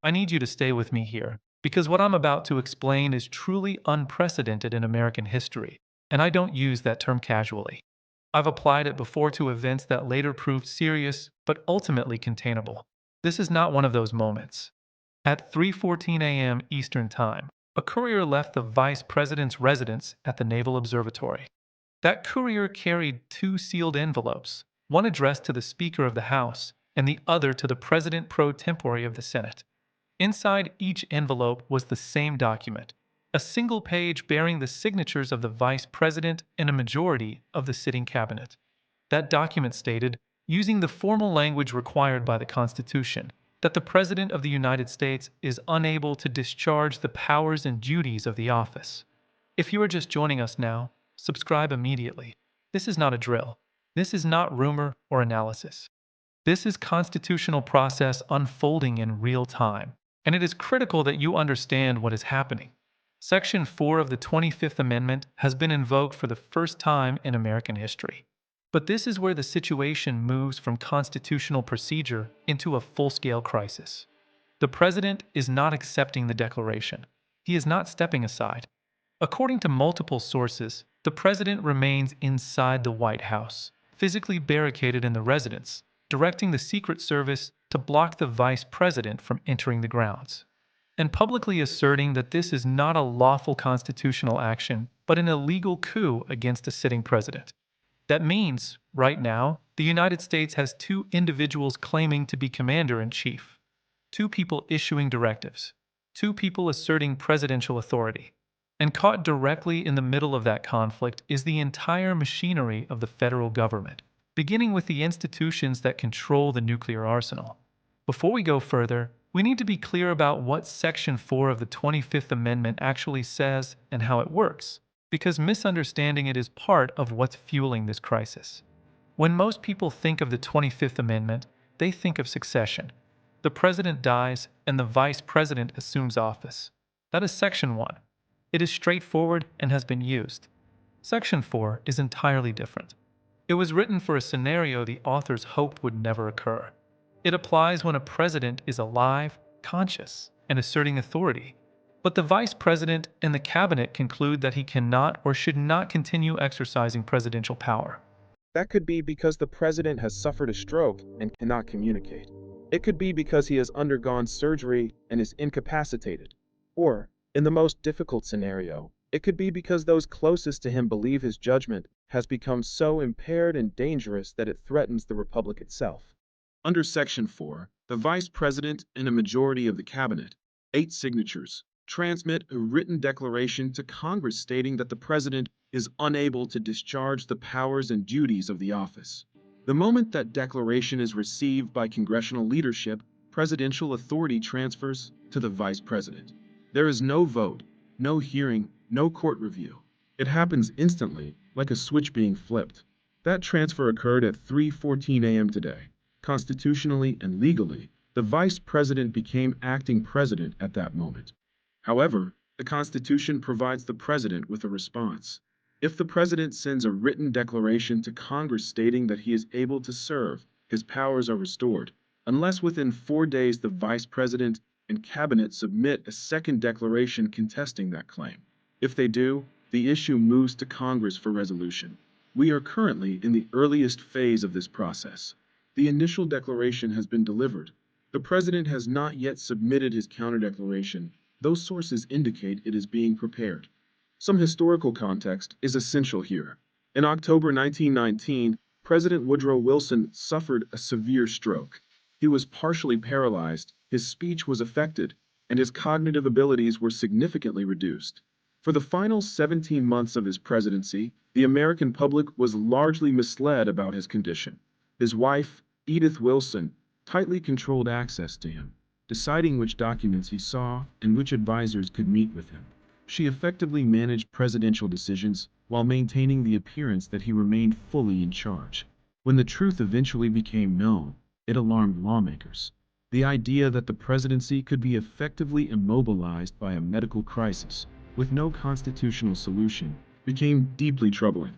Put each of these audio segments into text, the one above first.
I need you to stay with me here, because what I'm about to explain is truly unprecedented in American history, and I don't use that term casually. I've applied it before to events that later proved serious, but ultimately containable. This is not one of those moments. At 3:14 a.m. Eastern Time, a courier left the Vice President's residence at the Naval Observatory. That courier carried two sealed envelopes, one addressed to the Speaker of the House and the other to the President pro tempore of the Senate. Inside each envelope was the same document, a single page bearing the signatures of the Vice President and a majority of the sitting cabinet. That document stated, using the formal language required by the Constitution, that the President of the United States is unable to discharge the powers and duties of the office. If you are just joining us now, subscribe immediately. This is not a drill. This is not rumor or analysis. This is constitutional process unfolding in real time, and it is critical that you understand what is happening. Section 4 of the 25th Amendment has been invoked for the first time in American history. But this is where the situation moves from constitutional procedure into a full-scale crisis. The president is not accepting the declaration. He is not stepping aside. According to multiple sources, the president remains inside the White House, physically barricaded in the residence, directing the Secret Service to block the vice president from entering the grounds, and publicly asserting that this is not a lawful constitutional action, but an illegal coup against a sitting president. That means, right now, the United States has two individuals claiming to be commander-in-chief, two people issuing directives, two people asserting presidential authority. And caught directly in the middle of that conflict is the entire machinery of the federal government, beginning with the institutions that control the nuclear arsenal. Before we go further, we need to be clear about what Section 4 of the 25th Amendment actually says and how it works, because misunderstanding it is part of what's fueling this crisis. When most people think of the 25th Amendment, they think of succession. The president dies and the vice president assumes office. That is Section 1. It is straightforward and has been used. Section 4 is entirely different. It was written for a scenario the authors hoped would never occur. It applies when a president is alive, conscious, and asserting authority. But the vice president and the cabinet conclude that he cannot or should not continue exercising presidential power. That could be because the president has suffered a stroke and cannot communicate. It could be because he has undergone surgery and is incapacitated. Or, in the most difficult scenario, it could be because those closest to him believe his judgment has become so impaired and dangerous that it threatens the republic itself. Under Section 4, the Vice President and a majority of the Cabinet, 8 signatures, transmit a written declaration to Congress stating that the President is unable to discharge the powers and duties of the office. The moment that declaration is received by congressional leadership, presidential authority transfers to the Vice President. There is no vote, no hearing, no court review. It happens instantly, like a switch being flipped. That transfer occurred at 3:14 a.m. today. Constitutionally and legally, the Vice President became acting president at that moment. However, the Constitution provides the President with a response. If the President sends a written declaration to Congress stating that he is able to serve, his powers are restored, unless within 4 days the Vice President and Cabinet submit a second declaration contesting that claim. If they do, the issue moves to Congress for resolution. We are currently in the earliest phase of this process. The initial declaration has been delivered. The President has not yet submitted his counter-declaration. Those sources indicate it is being prepared. Some historical context is essential here. In October 1919, President Woodrow Wilson suffered a severe stroke. He was partially paralyzed, his speech was affected, and his cognitive abilities were significantly reduced. For the final 17 months of his presidency, the American public was largely misled about his condition. His wife, Edith Wilson, tightly controlled access to him, deciding which documents he saw and which advisors could meet with him. She effectively managed presidential decisions while maintaining the appearance that he remained fully in charge. When the truth eventually became known, it alarmed lawmakers. The idea that the presidency could be effectively immobilized by a medical crisis with no constitutional solution became deeply troubling.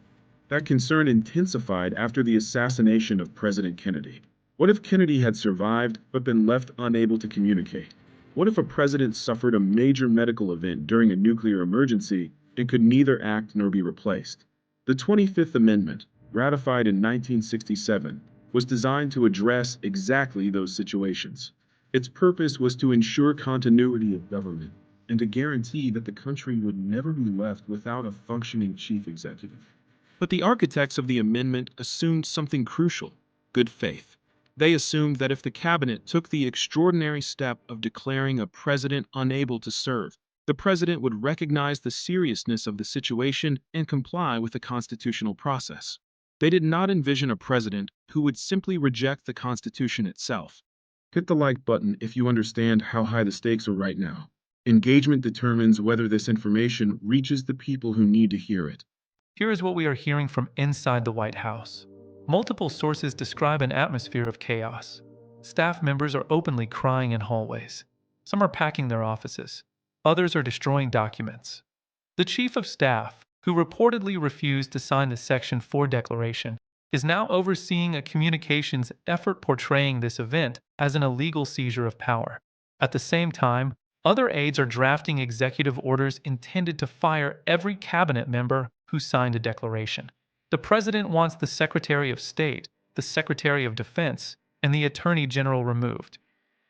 That concern intensified after the assassination of President Kennedy. What if Kennedy had survived but been left unable to communicate? What if a president suffered a major medical event during a nuclear emergency and could neither act nor be replaced? The 25th Amendment, ratified in 1967, was designed to address exactly those situations. Its purpose was to ensure continuity of government and to guarantee that the country would never be left without a functioning chief executive. But the architects of the amendment assumed something crucial: good faith. They assumed that if the cabinet took the extraordinary step of declaring a president unable to serve, the president would recognize the seriousness of the situation and comply with the constitutional process. They did not envision a president who would simply reject the Constitution itself. Hit the like button if you understand how high the stakes are right now. Engagement determines whether this information reaches the people who need to hear it. Here is what we are hearing from inside the White House. Multiple sources describe an atmosphere of chaos. Staff members are openly crying in hallways. Some are packing their offices. Others are destroying documents. The Chief of Staff, who reportedly refused to sign the Section 4 declaration, is now overseeing a communications effort portraying this event as an illegal seizure of power. At the same time, other aides are drafting executive orders intended to fire every cabinet member who signed a declaration. The president wants the Secretary of State, the Secretary of Defense, and the Attorney General removed.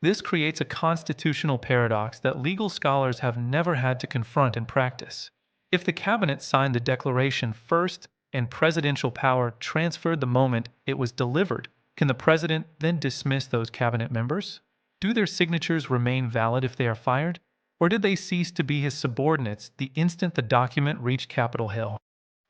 This creates a constitutional paradox that legal scholars have never had to confront in practice. If the cabinet signed the declaration first and presidential power transferred the moment it was delivered, can the president then dismiss those cabinet members? Do their signatures remain valid if they are fired? Or did they cease to be his subordinates the instant the document reached Capitol Hill?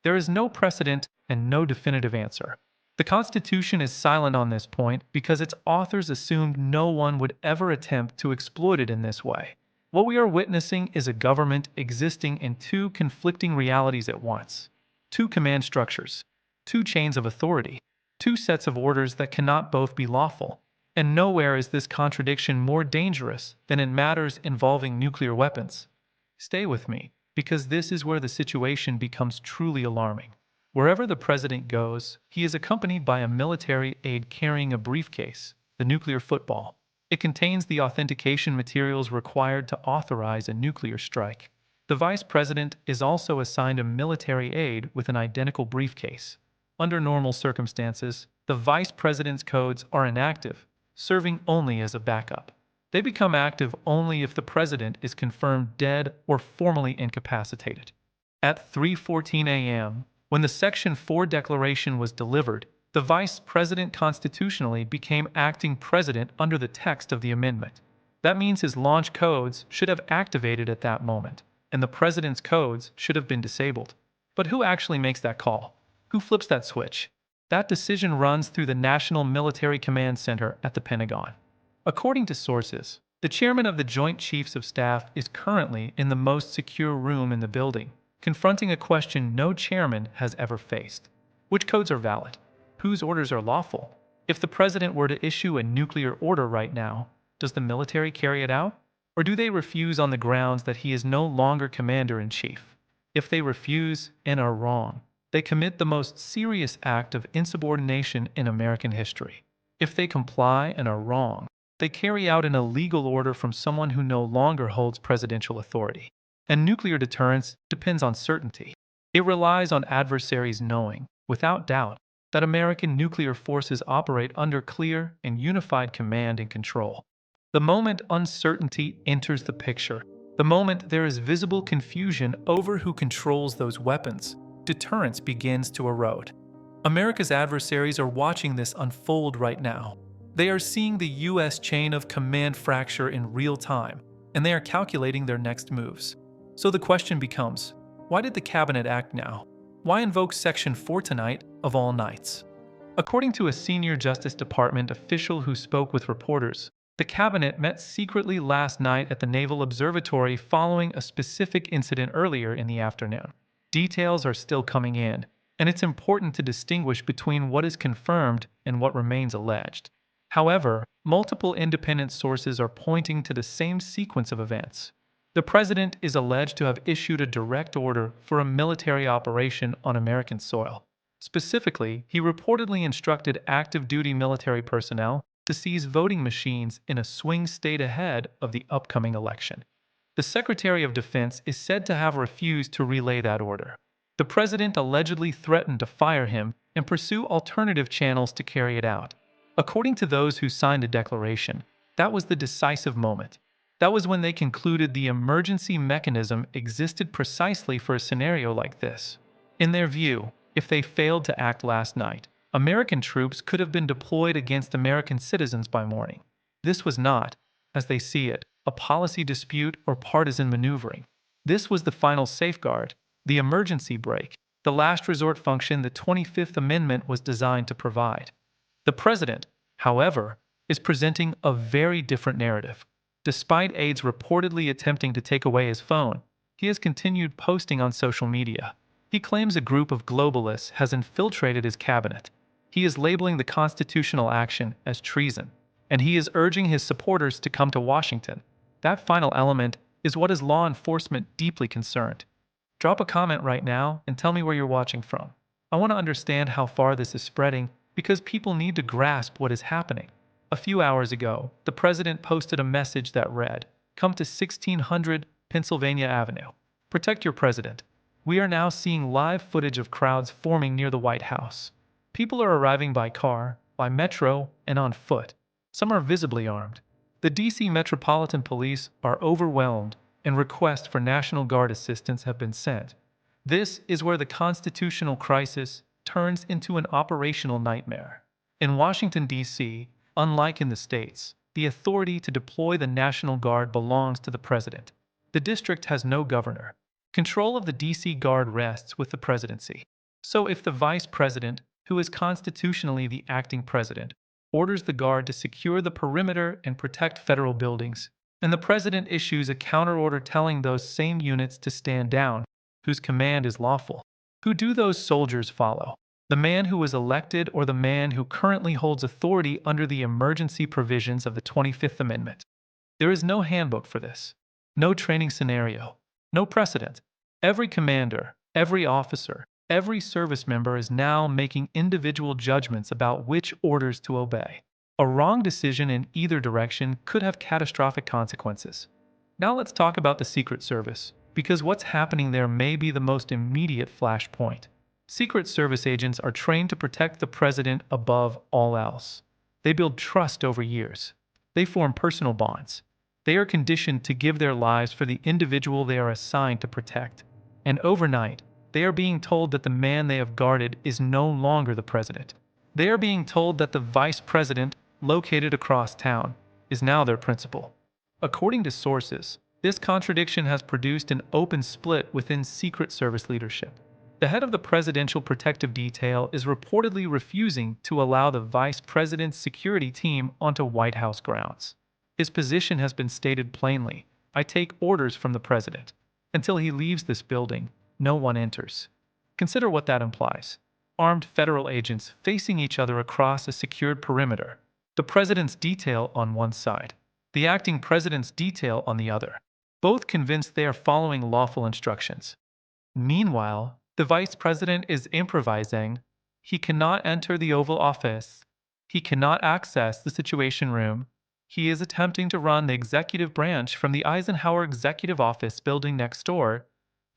There is no precedent and no definitive answer. The Constitution is silent on this point because its authors assumed no one would ever attempt to exploit it in this way. What we are witnessing is a government existing in two conflicting realities at once: two command structures, two chains of authority, two sets of orders that cannot both be lawful. And nowhere is this contradiction more dangerous than in matters involving nuclear weapons. Stay with me, because this is where the situation becomes truly alarming. Wherever the president goes, he is accompanied by a military aide carrying a briefcase, the nuclear football. It contains the authentication materials required to authorize a nuclear strike. The vice president is also assigned a military aide with an identical briefcase. Under normal circumstances, the vice president's codes are inactive, serving only as a backup. They become active only if the president is confirmed dead or formally incapacitated. At 3:14 a.m., when the Section 4 declaration was delivered, the vice president constitutionally became acting president under the text of the amendment. That means his launch codes should have activated at that moment, and the president's codes should have been disabled. But who actually makes that call? Who flips that switch? That decision runs through the National Military Command Center at the Pentagon. According to sources, the chairman of the Joint Chiefs of Staff is currently in the most secure room in the building, confronting a question no chairman has ever faced. Which codes are valid? Whose orders are lawful? If the president were to issue a nuclear order right now, does the military carry it out? Or do they refuse on the grounds that he is no longer commander-in-chief? If they refuse and are wrong, they commit the most serious act of insubordination in American history. If they comply and are wrong, they carry out an illegal order from someone who no longer holds presidential authority. And nuclear deterrence depends on certainty. It relies on adversaries knowing, without doubt, that American nuclear forces operate under clear and unified command and control. The moment uncertainty enters the picture, the moment there is visible confusion over who controls those weapons, deterrence begins to erode. America's adversaries are watching this unfold right now. They are seeing the U.S. chain of command fracture in real time, and they are calculating their next moves. So the question becomes, why did the cabinet act now? Why invoke Section 4 tonight, of all nights? According to a senior Justice Department official who spoke with reporters, the cabinet met secretly last night at the Naval Observatory following a specific incident earlier in the afternoon. Details are still coming in, and it's important to distinguish between what is confirmed and what remains alleged. However, multiple independent sources are pointing to the same sequence of events. The president is alleged to have issued a direct order for a military operation on American soil. Specifically, he reportedly instructed active duty military personnel to seize voting machines in a swing state ahead of the upcoming election. The Secretary of Defense is said to have refused to relay that order. The president allegedly threatened to fire him and pursue alternative channels to carry it out. According to those who signed the declaration, that was the decisive moment. That was when they concluded the emergency mechanism existed precisely for a scenario like this. In their view, if they failed to act last night, American troops could have been deployed against American citizens by morning. This was not, as they see it, a policy dispute or partisan maneuvering. This was the final safeguard, the emergency brake, the last resort function the 25th Amendment was designed to provide. The president, however, is presenting a very different narrative. Despite aides reportedly attempting to take away his phone, he has continued posting on social media. He claims a group of globalists has infiltrated his cabinet. He is labeling the constitutional action as treason, and he is urging his supporters to come to Washington. That final element is what has law enforcement deeply concerned. Drop a comment right now and tell me where you're watching from. I want to understand how far this is spreading because people need to grasp what is happening. A few hours ago, the president posted a message that read, "Come to 1600 Pennsylvania Avenue. Protect your president." We are now seeing live footage of crowds forming near the White House. People are arriving by car, by metro, and on foot. Some are visibly armed. The DC Metropolitan Police are overwhelmed, and requests for National Guard assistance have been sent. This is where the constitutional crisis turns into an operational nightmare. In Washington, D.C., unlike in the states, the authority to deploy the National Guard belongs to the president. The district has no governor. Control of the D.C. Guard rests with the presidency. So if the vice president, who is constitutionally the acting president, orders the Guard to secure the perimeter and protect federal buildings, and the president issues a counterorder telling those same units to stand down, whose command is lawful, who do those soldiers follow? The man who was elected or the man who currently holds authority under the emergency provisions of the 25th Amendment? There is no handbook for this, no training scenario, no precedent. Every commander, every officer, every service member is now making individual judgments about which orders to obey. A wrong decision in either direction could have catastrophic consequences. Now let's talk about the Secret Service, because what's happening there may be the most immediate flashpoint. Secret Service agents are trained to protect the president above all else. They build trust over years. They form personal bonds. They are conditioned to give their lives for the individual they are assigned to protect. And overnight, they are being told that the man they have guarded is no longer the president. They are being told that the vice president, located across town, is now their principal. According to sources, this contradiction has produced an open split within Secret Service leadership. The head of the Presidential Protective Detail is reportedly refusing to allow the vice president's security team onto White House grounds. His position has been stated plainly: "I take orders from the president. Until he leaves this building, no one enters." Consider what that implies. Armed federal agents facing each other across a secured perimeter. The president's detail on one side, the acting president's detail on the other. Both convinced they are following lawful instructions. Meanwhile, the vice president is improvising. He cannot enter the Oval Office. He cannot access the Situation Room. He is attempting to run the executive branch from the Eisenhower Executive Office building next door,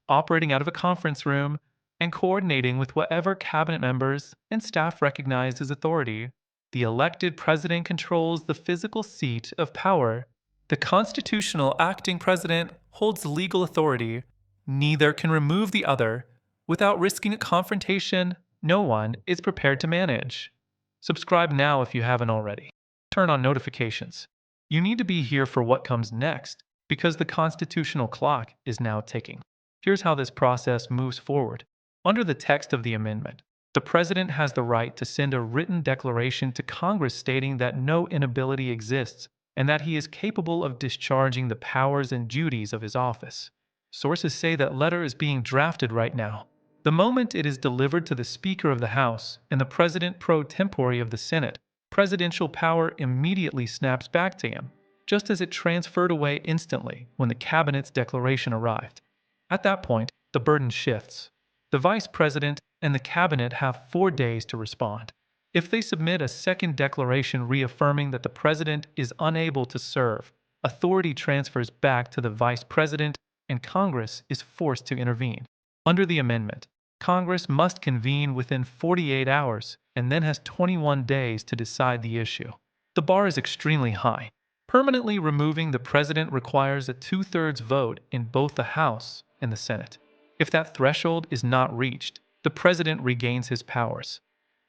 operating out of a conference room, and coordinating with whatever cabinet members and staff recognize his authority. The elected president controls the physical seat of power. The constitutional acting president holds legal authority. Neither can remove the other. Without risking a confrontation, no one is prepared to manage. Subscribe now if you haven't already. Turn on notifications. You need to be here for what comes next, because the constitutional clock is now ticking. Here's how this process moves forward. Under the text of the amendment, the president has the right to send a written declaration to Congress stating that no inability exists and that he is capable of discharging the powers and duties of his office. Sources say that letter is being drafted right now. The moment it is delivered to the Speaker of the House and the President pro tempore of the Senate, presidential power immediately snaps back to him, just as it transferred away instantly when the Cabinet's declaration arrived. At that point, the burden shifts. The Vice President and the Cabinet have 4 days to respond. If they submit a second declaration reaffirming that the president is unable to serve, authority transfers back to the vice president and Congress is forced to intervene. Under the amendment, Congress must convene within 48 hours and then has 21 days to decide the issue. The bar is extremely high. Permanently removing the president requires a two-thirds vote in both the House and the Senate. If that threshold is not reached, the president regains his powers.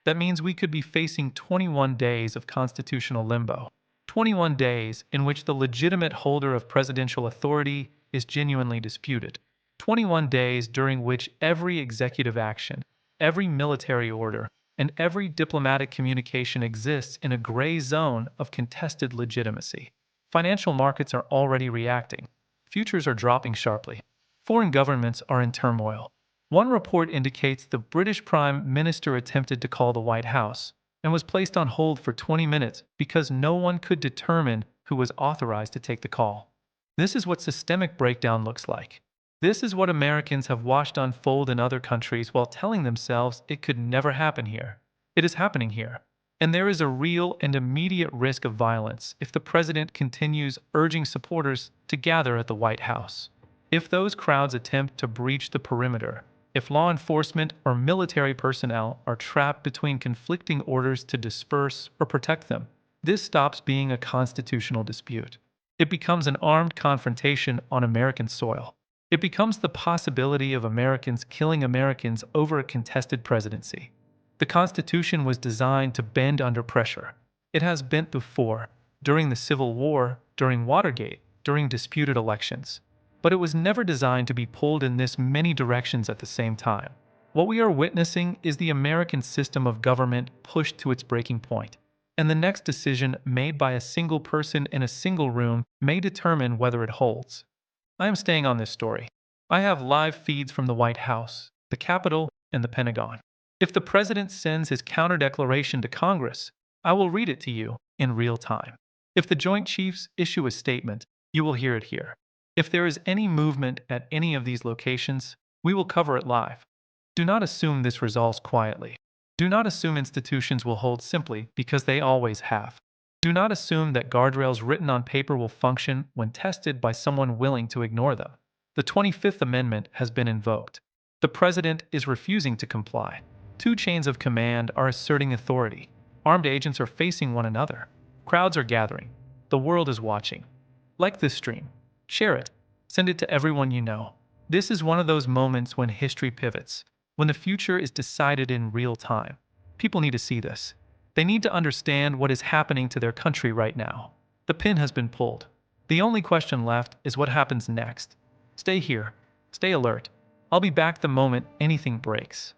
That means we could be facing 21 days of constitutional limbo. 21 days in which the legitimate holder of presidential authority is genuinely disputed. 21 days during which every executive action, every military order, and every diplomatic communication exists in a gray zone of contested legitimacy. Financial markets are already reacting. Futures are dropping sharply. Foreign governments are in turmoil. One report indicates the British Prime Minister attempted to call the White House and was placed on hold for 20 minutes because no one could determine who was authorized to take the call. This is what systemic breakdown looks like. This is what Americans have watched unfold in other countries while telling themselves it could never happen here. It is happening here. And there is a real and immediate risk of violence if the president continues urging supporters to gather at the White House. If those crowds attempt to breach the perimeter, if law enforcement or military personnel are trapped between conflicting orders to disperse or protect them, this stops being a constitutional dispute. It becomes an armed confrontation on American soil. It becomes the possibility of Americans killing Americans over a contested presidency. The Constitution was designed to bend under pressure. It has bent before, during the Civil War, during Watergate, during disputed elections. But it was never designed to be pulled in this many directions at the same time. What we are witnessing is the American system of government pushed to its breaking point. And the next decision made by a single person in a single room may determine whether it holds. I am staying on this story. I have live feeds from the White House, the Capitol, and the Pentagon. If the president sends his counter declaration to Congress, I will read it to you in real time. If the Joint Chiefs issue a statement, you will hear it here. If there is any movement at any of these locations, we will cover it live. Do not assume this resolves quietly. Do not assume institutions will hold simply because they always have. Do not assume that guardrails written on paper will function when tested by someone willing to ignore them. The 25th Amendment has been invoked. The president is refusing to comply. Two chains of command are asserting authority. Armed agents are facing one another. Crowds are gathering. The world is watching. Like this stream. Share it. Send it to everyone you know. This is one of those moments when history pivots, when the future is decided in real time. People need to see this. They need to understand what is happening to their country right now. The pin has been pulled. The only question left is what happens next. Stay here. Stay alert. I'll be back the moment anything breaks.